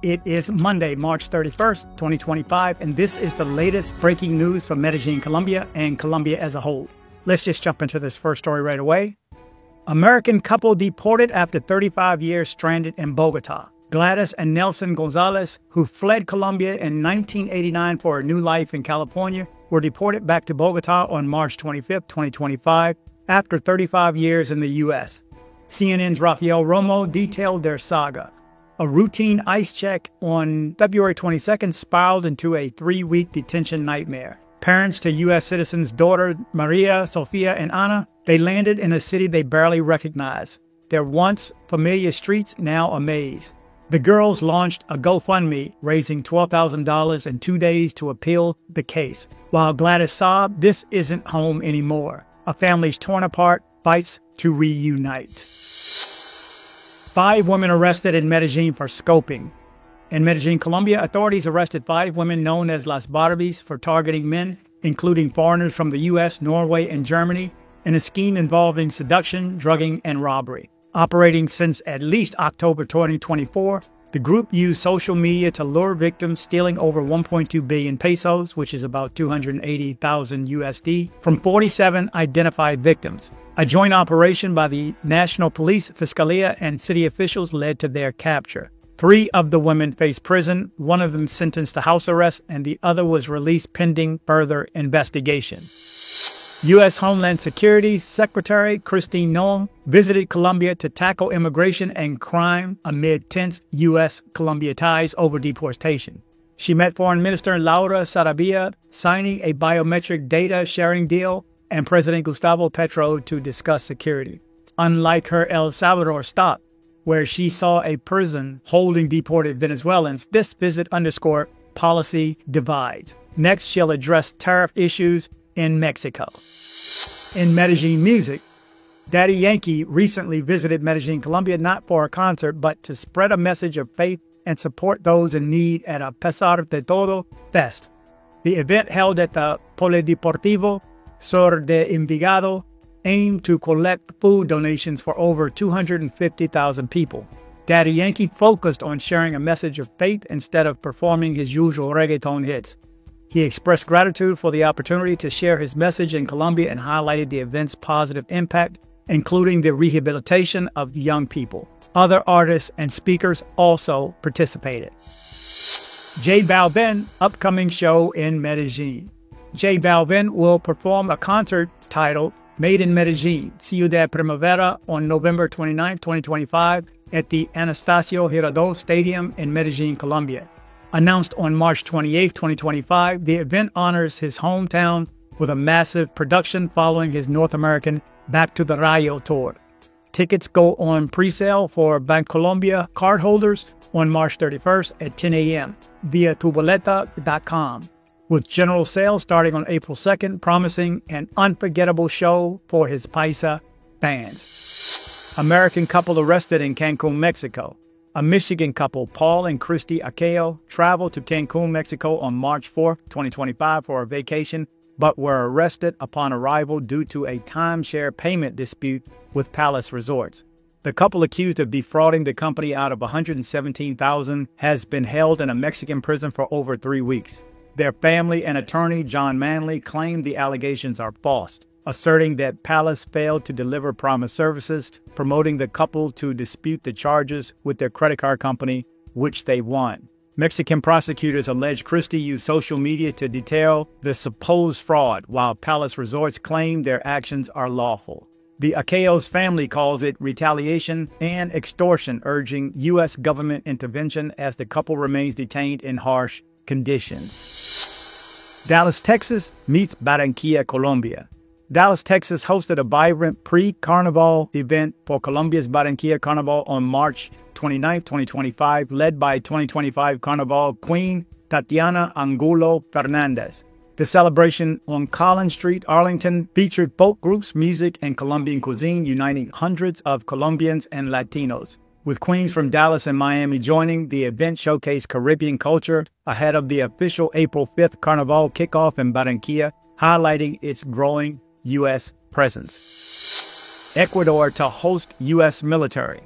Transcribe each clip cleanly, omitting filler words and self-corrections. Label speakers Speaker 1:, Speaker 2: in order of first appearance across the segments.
Speaker 1: It is Monday, March 31st, 2025, and this is the latest breaking news from Medellin, Colombia, and Colombia as a whole. Let's just jump into this first story right away. American couple deported after 35 years stranded in Bogota. Gladys and Nelson Gonzalez, who fled Colombia in 1989 for a new life in California, were deported back to Bogota on March 25, 2025, after 35 years in the U.S. CNN's Rafael Romo detailed their saga. A routine ICE check on February 22nd spiraled into a 3-week detention nightmare. Parents to U.S. citizens' daughter Maria, Sofia, and Ana, they landed in a city they barely recognized. Their once familiar streets now a maze. The girls launched a GoFundMe, raising $12,000 in 2 days to appeal the case. While Gladys sobbed, this isn't home anymore. A family's torn apart, fights to reunite. 5 women arrested in Medellin for scoping. In Medellin, Colombia, authorities arrested 5 women known as Las Barbies for targeting men, including foreigners from the U.S., Norway, and Germany, in a scheme involving seduction, drugging, and robbery. Operating since at least October 2024, the group used social media to lure victims, stealing over 1.2 billion pesos, which is about 280,000 USD, from 47 identified victims. A joint operation by the National Police, Fiscalia, and city officials led to their capture. 3 of the women faced prison, one of them sentenced to house arrest, and the other was released pending further investigation. U.S. Homeland Security Secretary Christine Noem visited Colombia to tackle immigration and crime amid tense U.S.-Colombia ties over deportation. She met Foreign Minister Laura Sarabia, signing a biometric data sharing deal, and President Gustavo Petro to discuss security. Unlike her El Salvador stop, where she saw a prison holding deported Venezuelans, this visit underscored policy divides. Next, she'll address tariff issues in Mexico. In Medellin music, Daddy Yankee recently visited Medellin, Colombia, not for a concert, but to spread a message of faith and support those in need at a Pesar de Todo Fest. The event held at the Polideportivo Sur de Envigado aimed to collect food donations for over 250,000 people. Daddy Yankee focused on sharing a message of faith instead of performing his usual reggaeton hits. He expressed gratitude for the opportunity to share his message in Colombia and highlighted the event's positive impact, including the rehabilitation of young people. Other artists and speakers also participated. J Balvin upcoming show in Medellin. J Balvin will perform a concert titled Made in Medellin, Ciudad Primavera on November 29, 2025 at the Anastasio Girardot Stadium in Medellin, Colombia. Announced on March 28, 2025, the event honors his hometown with a massive production following his North American Back to the Rayo tour. Tickets go on pre-sale for Bancolombia cardholders on March 31st at 10 a.m. via tuboleta.com, with general sales starting on April 2nd, promising an unforgettable show for his Paisa fans. American couple arrested in Cancun, Mexico. A Michigan couple, Paul and Christy Aceo, traveled to Cancun, Mexico on March 4, 2025 for a vacation, but were arrested upon arrival due to a timeshare payment dispute with Palace Resorts. The couple, accused of defrauding the company out of $117,000, has been held in a Mexican prison for over 3 weeks. Their family and attorney, John Manley, claimed the allegations are false, asserting that Palace failed to deliver promised services, promoting the couple to dispute the charges with their credit card company, which they won. Mexican prosecutors allege Christie used social media to detail the supposed fraud, while Palace Resorts claim their actions are lawful. The Akeo's family calls it retaliation and extortion, urging U.S. government intervention as the couple remains detained in harsh conditions. Dallas, Texas meets Barranquilla, Colombia. Dallas, Texas hosted a vibrant pre-carnival event for Colombia's Barranquilla Carnival on March 29, 2025, led by 2025 Carnival Queen Tatiana Angulo Fernandez. The celebration on Collins Street, Arlington, featured folk groups, music, and Colombian cuisine, uniting hundreds of Colombians and Latinos. With queens from Dallas and Miami joining, the event showcased Caribbean culture ahead of the official April 5th Carnival kickoff in Barranquilla, highlighting its growing U.S. presence. Ecuador to host U.S. military.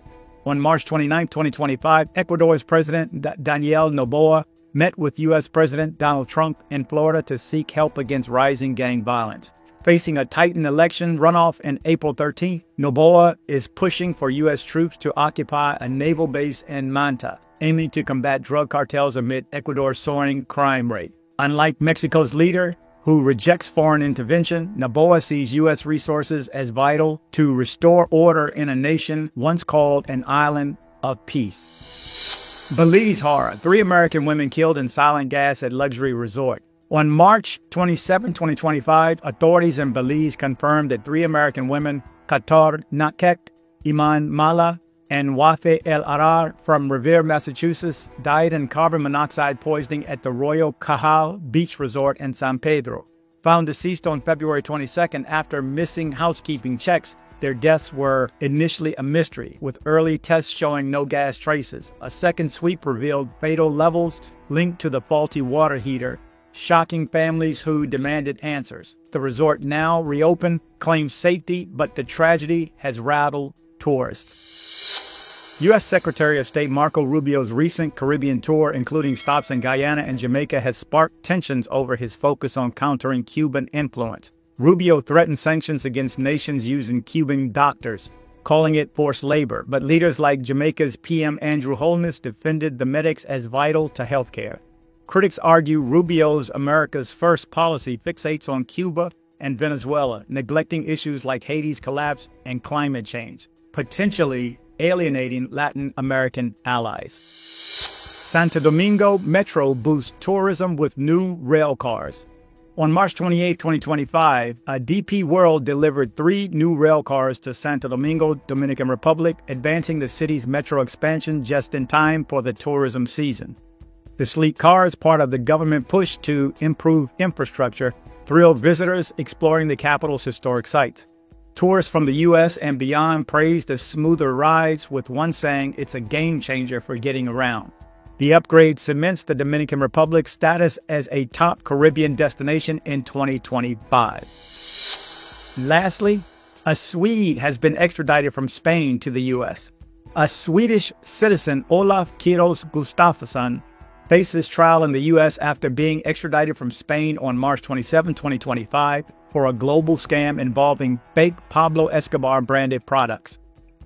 Speaker 1: On March 29, 2025, Ecuador's President Daniel Noboa met with U.S. President Donald Trump in Florida to seek help against rising gang violence. Facing a tightened election runoff in April 13th, Noboa is pushing for U.S. troops to occupy a naval base in Manta, aiming to combat drug cartels amid Ecuador's soaring crime rate. Unlike Mexico's leader, who rejects foreign intervention, Noboa sees U.S. resources as vital to restore order in a nation once called an island of peace. Belize horror. 3 American women killed in silent gas at luxury resort. On March 27, 2025, authorities in Belize confirmed that 3 American women, Qatar Nakek, Iman Mala, and Wafe El Arar from Revere, Massachusetts, died in carbon monoxide poisoning at the Royal Cajal Beach Resort in San Pedro. Found deceased on February 22nd after missing housekeeping checks, their deaths were initially a mystery, with early tests showing no gas traces. A second sweep revealed fatal levels linked to the faulty water heater, shocking families who demanded answers. The resort, now reopened, claims safety, but the tragedy has rattled tourists. U.S. Secretary of State Marco Rubio's recent Caribbean tour, including stops in Guyana and Jamaica, has sparked tensions over his focus on countering Cuban influence. Rubio threatened sanctions against nations using Cuban doctors, calling it forced labor, but leaders like Jamaica's PM Andrew Holness defended the medics as vital to healthcare. Critics argue Rubio's America's First policy fixates on Cuba and Venezuela, neglecting issues like Haiti's collapse and climate change, potentially alienating Latin American allies. Santo Domingo Metro boosts tourism with new rail cars. On March 28, 2025, DP World delivered 3 new rail cars to Santo Domingo, Dominican Republic, advancing the city's metro expansion just in time for the tourism season. The sleek car is part of the government push to improve infrastructure, thrilled visitors exploring the capital's historic sites. Tourists from the U.S. and beyond praised the smoother rides, with one saying it's a game changer for getting around. The upgrade cements the Dominican Republic's status as a top Caribbean destination in 2025. Lastly, a Swede has been extradited from Spain to the U.S. A Swedish citizen, Olaf Quiros Gustafsson, faces trial in the U.S. after being extradited from Spain on March 27, 2025, for a global scam involving fake Pablo Escobar-branded products.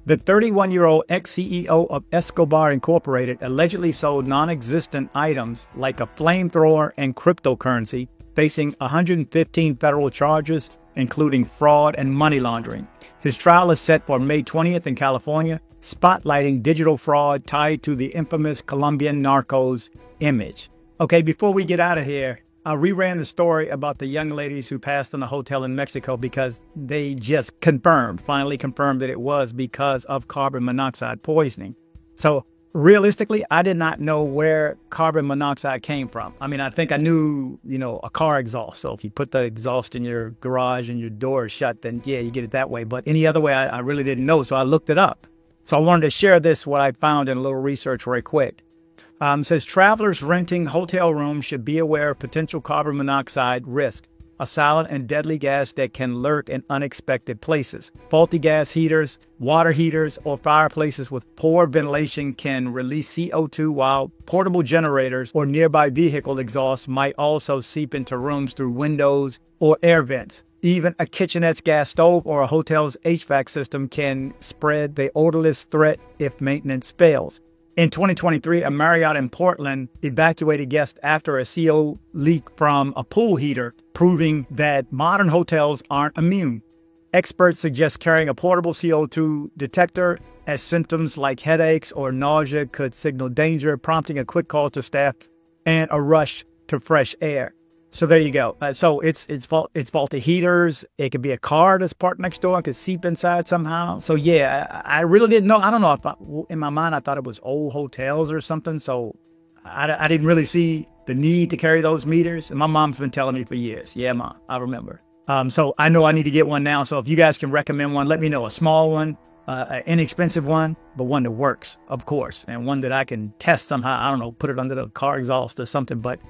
Speaker 1: The 31-year-old ex-CEO of Escobar Incorporated allegedly sold non-existent items like a flamethrower and cryptocurrency, facing 115 federal charges, including fraud and money laundering. His trial is set for May 20th in California, spotlighting digital fraud tied to the infamous Colombian narcos image. Okay, before we get out of here, I reran the story about the young ladies who passed in a hotel in Mexico because they just finally confirmed that it was because of carbon monoxide poisoning. So realistically, I did not know where carbon monoxide came from. I mean, I think I knew, a car exhaust. So if you put the exhaust in your garage and your door is shut, then yeah, you get it that way. But any other way, I really didn't know. So I looked it up. So I wanted to share what I found in a little research right quick. Says travelers renting hotel rooms should be aware of potential carbon monoxide risk, a silent and deadly gas that can lurk in unexpected places. Faulty gas heaters, water heaters, or fireplaces with poor ventilation can release CO2, while portable generators or nearby vehicle exhaust might also seep into rooms through windows or air vents. Even a kitchenette's gas stove or a hotel's HVAC system can spread the odorless threat if maintenance fails. In 2023, a Marriott in Portland evacuated guests after a CO leak from a pool heater, proving that modern hotels aren't immune. Experts suggest carrying a portable CO2 detector, as symptoms like headaches or nausea could signal danger, prompting a quick call to staff and a rush to fresh air. So there you go. So it's faulty heaters. It could be a car that's parked next door and could seep inside somehow. So yeah, I really didn't know. I don't know in my mind, I thought it was old hotels or something. So I didn't really see the need to carry those meters. And my mom's been telling me for years. Yeah, Mom, I remember. So I know I need to get one now. So if you guys can recommend one, let me know. A small one, an inexpensive one, but one that works, of course. And one that I can test somehow. I don't know, put it under the car exhaust or something. But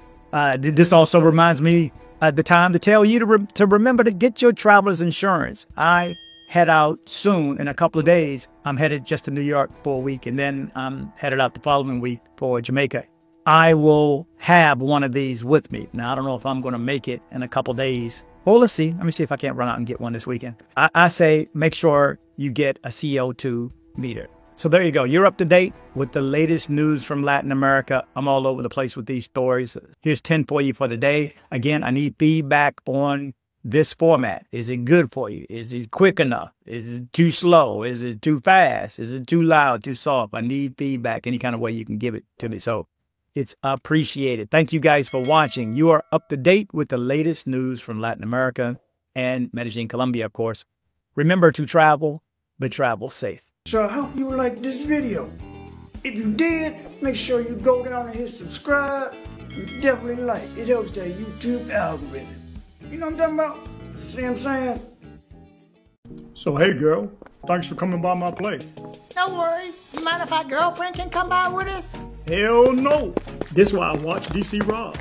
Speaker 1: this also reminds me the time to tell you to remember to get your traveler's insurance. I head out soon. In a couple of days, I'm headed just to New York for a week, and then I'm headed out the following week for Jamaica. I will have one of these with me. Now, I don't know if I'm going to make it in a couple of days. Well, let's see. Let me see if I can't run out and get one this weekend. I say make sure you get a CO2 meter. So there you go. You're up to date with the latest news from Latin America. I'm all over the place with these stories. Here's 10 for you for the day. Again, I need feedback on this format. Is it good for you? Is it quick enough? Is it too slow? Is it too fast? Is it too loud, too soft? I need feedback any kind of way you can give it to me. So it's appreciated. Thank you guys for watching. You are up to date with the latest news from Latin America and Medellin, Colombia, of course. Remember to travel, but travel safe.
Speaker 2: So I hope you liked this video. If you did, make sure you go down and hit subscribe. And definitely like. It helps that YouTube algorithm. You know what I'm talking about? See what I'm saying?
Speaker 1: So hey girl, thanks for coming by my place.
Speaker 3: No worries. You mind if our girlfriend can come by with us?
Speaker 1: Hell no. This is why I watch DC Rob.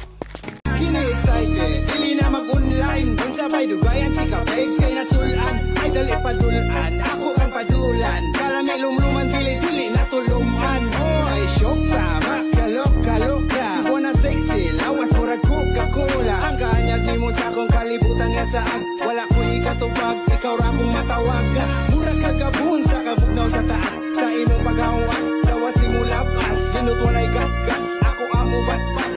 Speaker 4: Kini-excited, dili na mag-online. Kung sabay dugayan, sika babes kay nasulan. Idol ipadulan, ako ang padulan. Karamelum-luman, dili-dili na tuluman. Ay, shock pa, makalok-kaloka. Sibo na sexy, lawas murag Coca-Cola. Ang kanyag ni mo sa akong kalibutan nga saan. Wala ko'y ikatubag, ikaw ra kong matawag. Murag kagabun sa kabugnaw sa taas. Kain mo paghawas, lawas ni mo labas. Sinut walay gas-gas, ako amo bas-bas.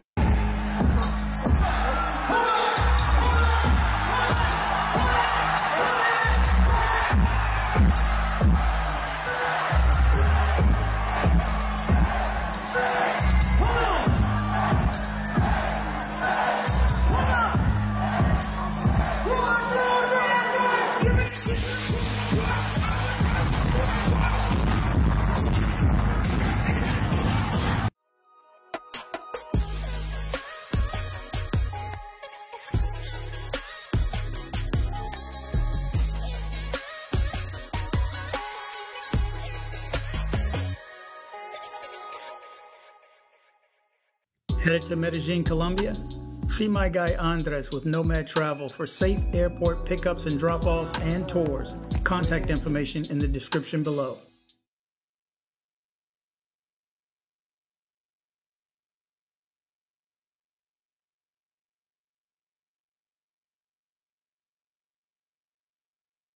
Speaker 1: Headed to Medellin, Colombia? See my guy Andres with Nomad Travel for safe airport pickups and drop-offs and tours. Contact information in the description below.